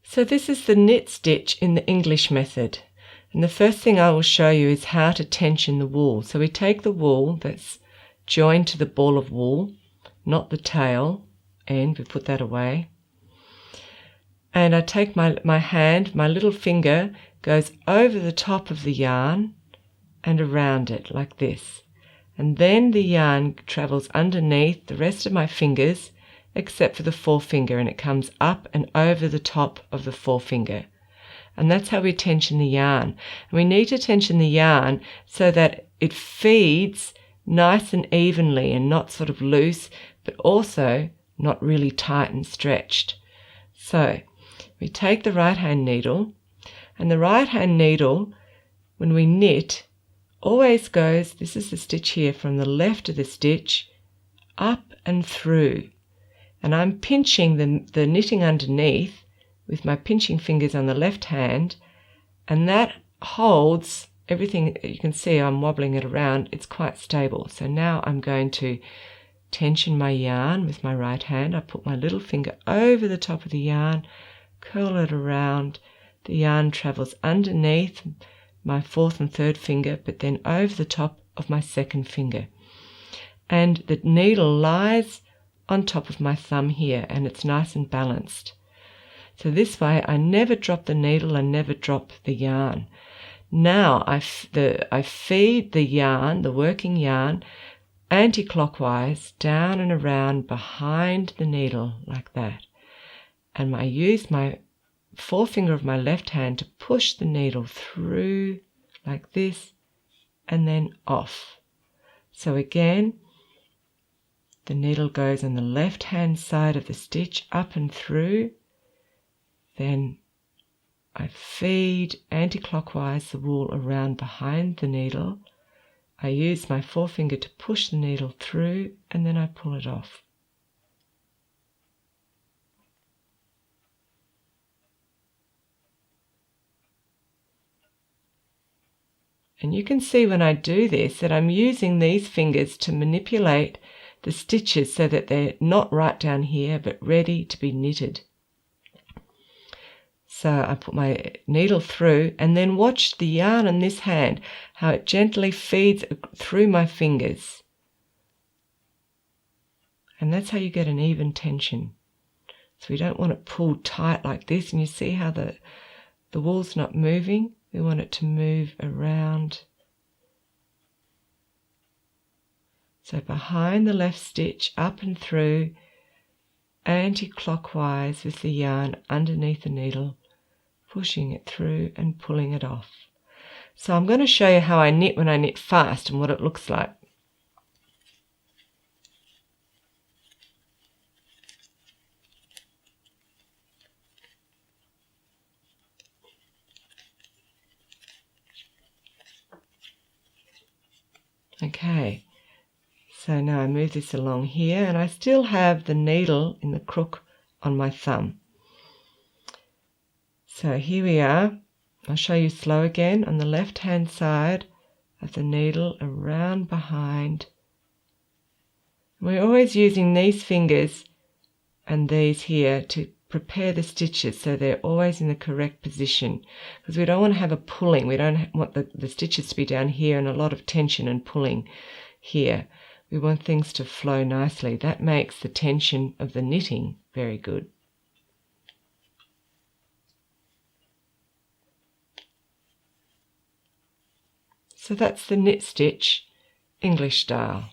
So this is the knit stitch in the English method. And the first thing I will show you is how to tension the wool. So we take the wool that's joined to the ball of wool, not the tail end, we put that away. And I take my hand, my little finger goes over the top of the yarn and around it like this. And then the yarn travels underneath the rest of my fingers except for the forefinger, and it comes up and over the top of the forefinger. And that's how we tension the yarn. And we need to tension the yarn so that it feeds nice and evenly and not sort of loose, but also not really tight and stretched. So we take the right hand needle, and the right hand needle, when we knit, always goes, this is the stitch here, from the left of the stitch up and through. And I'm pinching the knitting underneath with my pinching fingers on the left hand, and that holds everything. You can see I'm wobbling it around. It's quite stable. So now I'm going to tension my yarn with my right hand. I put my little finger over the top of the yarn, curl it around. The yarn travels underneath my fourth and third finger, but then over the top of my second finger. And the needle lies on top of my thumb here, and it's nice and balanced. So this way I never drop the needle and never drop the yarn. Now I feed the yarn, the working yarn, anti-clockwise down and around behind the needle like that. And I use my forefinger of my left hand to push the needle through like this and then off. So again, the needle goes on the left hand side of the stitch up and through. Then I feed anti-clockwise the wool around behind the needle. I use my forefinger to push the needle through, and then I pull it off. And you can see when I do this that I'm using these fingers to manipulate the stitches so that they're not right down here but ready to be knitted. So I put my needle through and then watch the yarn in this hand, how it gently feeds through my fingers. And that's how you get an even tension. So we don't want it pulled tight like this, and you see how the wool's not moving. We want it to move around. So behind the left stitch, up and through, anti-clockwise with the yarn underneath the needle, pushing it through and pulling it off. So I'm going to show you how I knit when I knit fast and what it looks like. Okay, so now I move this along here, and I still have the needle in the crook on my thumb. So here we are. I'll show you slow again. On the left hand side of the needle, around behind. We're always using these fingers and these here to prepare the stitches so they're always in the correct position, because we don't want to have a pulling. We don't want the stitches to be down here and a lot of tension and pulling here. We want things to flow nicely. That makes the tension of the knitting very good. So that's the knit stitch, English style.